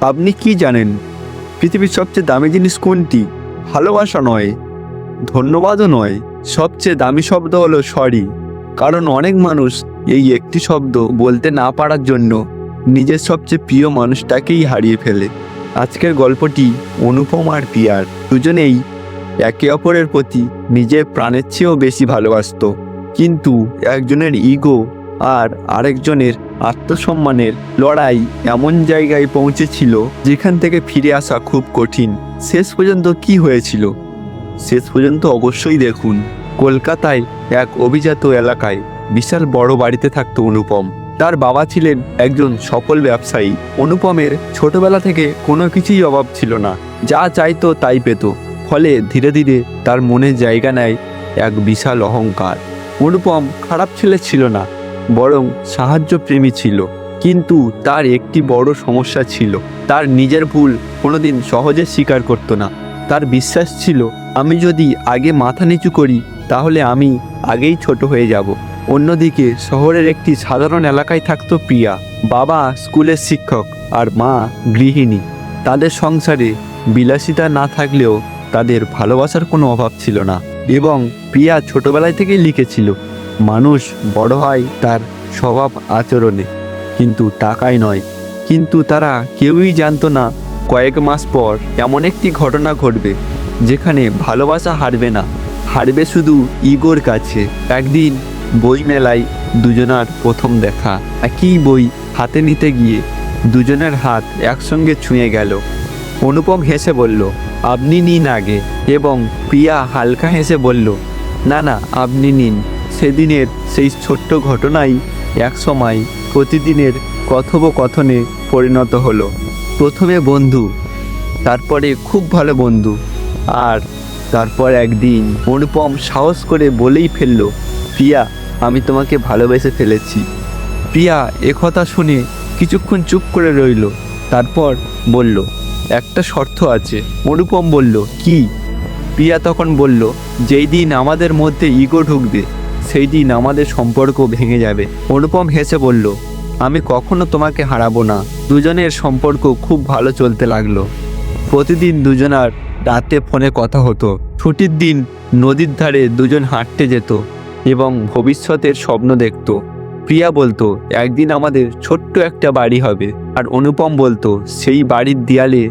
আপনি কি জানেন পৃথিবীর সবচেয়ে দামি জিনিস কোনটি? ভালোবাসা নয়, ধন্যবাদও নয়, সবচেয়ে দামি শব্দ হলো সরি। কারণ অনেক মানুষ এই একটি শব্দ বলতে না পারার জন্য নিজের সবচেয়ে প্রিয় মানুষটাকেই হারিয়ে ফেলে। আজকের গল্পটি অনুপম আর পিয়ার। দুজনেই একে অপরের প্রতি নিজের প্রাণের চেয়েও বেশি ভালোবাসতো, কিন্তু একজনের ইগো আর আরেকজনের আত্মসম্মানের লড়াই এমন জায়গায় পৌঁছেছিল যেখান থেকে ফিরে আসা খুব কঠিন। শেষ পর্যন্ত কি হয়েছিল শেষ পর্যন্ত অবশ্যই দেখুন। কলকাতায় এক অভিজাত এলাকায় বিশাল বড় বাড়িতে থাকতো অনুপম। তার বাবা ছিলেন একজন সফল ব্যবসায়ী। অনুপমের ছোটবেলা থেকে কোনো কিছুই অভাব ছিল না, যা চাইতো তাই পেত। ফলে ধীরে ধীরে তার মনে জায়গা নেয় এক বিশাল অহংকার। অনুপম খারাপ ছেলে ছিল না, বরং সাহায্যপ্রেমী ছিল। কিন্তু তার একটি বড় সমস্যা ছিল, তার নিজের ভুল কোনোদিন সহজে স্বীকার করতো না। তার বিশ্বাস ছিল, আমি যদি আগে মাথা নিচু করি তাহলে আমি আগেই ছোট হয়ে যাব। অন্যদিকে শহরের একটি সাধারণ এলাকায় থাকতো প্রিয়া। বাবা স্কুলের শিক্ষক আর মা গৃহিণী। তাদের সংসারে বিলাসিতা না থাকলেও তাদের ভালোবাসার কোনো অভাব ছিল না। এবং প্রিয়া ছোটবেলায় থেকেই লিখেছিল, মানুষ বড় হয় তার স্বভাব আচরণে, কিন্তু টাকায় নয়। কিন্তু তারা কেউই জানতো না কয়েক মাস পর এমন একটি ঘটনা ঘটবে যেখানে ভালোবাসা হারবে না, হারবে শুধু ইগোর কাছে। একদিন বই মেলায় দুজনার প্রথম দেখা। একই বই হাতে নিতে গিয়ে দুজনের হাত একসঙ্গে ছুঁয়ে গেল। অনুপম হেসে বলল, আপনি নিন আগে, এবং প্রিয়া হালকা হেসে বলল, না না, আপনি নিন। সেদিনের সেই ছোট্ট ঘটনাই একসময় প্রতিদিনের কথোপকথনে পরিণত হলো। প্রথমে বন্ধু, তারপরে খুব ভালো বন্ধু, আর তারপর একদিন অনুপম সাহস করে বলেই ফেলল, প্রিয়া, আমি তোমাকে ভালোবেসে ফেলেছি। প্রিয়া একথা শুনে কিছুক্ষণ চুপ করে রইল, তারপর বলল, একটা শর্ত আছে। অনুপম বলল, কি? প্রিয়া তখন বলল, যেই দিন আমাদের মধ্যে ইগো ঢুকবে সেই দিন আমাদের সম্পর্ক ভেঙে যাবে। অনুপম হেসে বলল, আমি কখনো তোমাকে হারাবো না। দুজনের সম্পর্ক খুব ভালো চলতে লাগলো। প্রতিদিন দুজনার রাতে ফোনে কথা হতো। ছুটির দিন নদীর ধারে দুজন হাঁটতে যেত এবং ভবিষ্যতের স্বপ্ন দেখত। প্রিয়া বলতো, একদিন আমাদের ছোট্ট একটা বাড়ি হবে। আর অনুপম বলতো, সেই বাড়ির দেয়ালে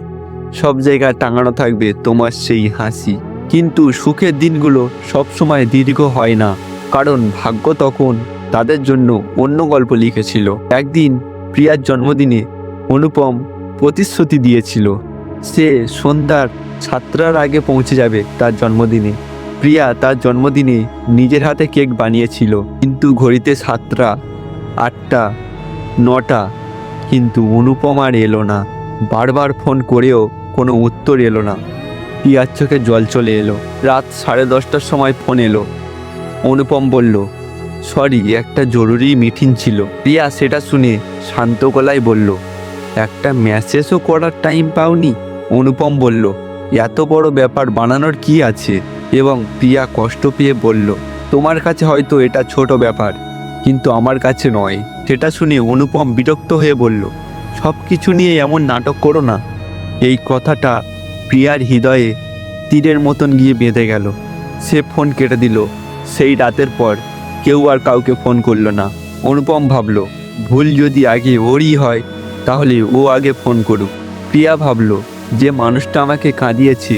সব জায়গায় টাঙানো থাকবে তোমার সেই হাসি। কিন্তু সুখের দিনগুলো সবসময় দীর্ঘ হয় না, কারণ ভাগ্য তখন তাদের জন্য অন্য গল্প লিখেছিল। একদিন প্রিয়ার জন্মদিনে অনুপম প্রতিশ্রুতি দিয়েছিল সে সন্ধ্যার 7টার আগে পৌঁছে যাবে তার জন্মদিনে। প্রিয়া তার জন্মদিনে নিজের হাতে কেক বানিয়েছিল, কিন্তু ঘড়িতে 7টা, 8টা, 9টা, কিন্তু অনুপম আর এলো না। বারবার ফোন করেও কোনো উত্তর এলো না। প্রিয়ার চোখে জল চলে এলো। রাত 10:30টার সময় ফোন এলো। অনুপম বলল, সরি, একটা জরুরি মিটিং ছিল। প্রিয়া সেটা শুনে শান্ত গলায় বলল, একটা মেসেজও করার টাইম পাওনি? অনুপম বলল, এত বড় ব্যাপার বানানোর কি আছে? এবং প্রিয়া কষ্ট পেয়ে বলল, তোমার কাছে হয়তো এটা ছোট ব্যাপার, কিন্তু আমার কাছে নয়। সেটা শুনে অনুপম বিরক্ত হয়ে বলল, সব কিছু নিয়ে এমন নাটক করো না। এই কথাটা প্রিয়ার হৃদয়ে তীরের মতন গিয়ে বেঁধে গেল। সে ফোন কেটে দিল। সেই রাতের পর কেউ আর কাউকে ফোন করলো না। অনুপম ভাবল, ভুল যদি আগে ওরই হয় তাহলে ও আগে ফোন করুক। প্রিয়া ভাবল, যে মানুষটা আমাকে কাঁদিয়েছে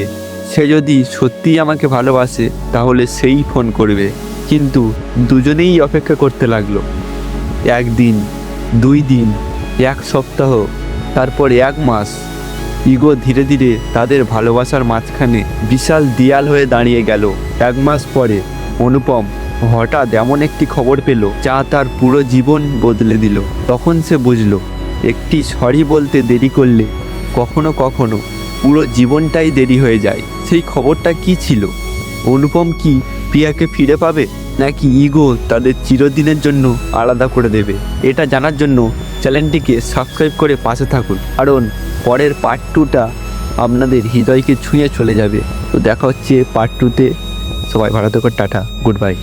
সে যদি সত্যিই আমাকে ভালোবাসে তাহলে সেই ফোন করবে। কিন্তু দুজনেই অপেক্ষা করতে লাগলো। 1 দিন, 2 দিন, 1 সপ্তাহ, তারপর 1 মাস। ইগো ধীরে ধীরে তাদের ভালোবাসার মাঝখানে বিশাল দেয়াল হয়ে দাঁড়িয়ে গেল। 1 মাস পরে অনুপম হঠাৎ এমন একটি খবর পেল যা তার পুরো জীবন বদলে দিল। তখন সে বুঝল, একটি সরি বলতে দেরি করলে কখনো কখনো পুরো জীবনটাই দেরি হয়ে যায়। সেই খবরটা কি ছিল? অনুপম কি প্রিয়াকে ফিরে পাবে, নাকি ইগো তাদের চিরদিনের জন্য আলাদা করে দেবে? এটা জানার জন্য চ্যানেলটিকে সাবস্ক্রাইব করে পাশে থাকুন, কারণ পরের পার্ট 2টা আপনাদের হৃদয়কে ছুঁয়ে চলে যাবে। তো দেখা হচ্ছে পার্ট 2তে। সবাই ভালো থেকো, টাটা, গুড বাই।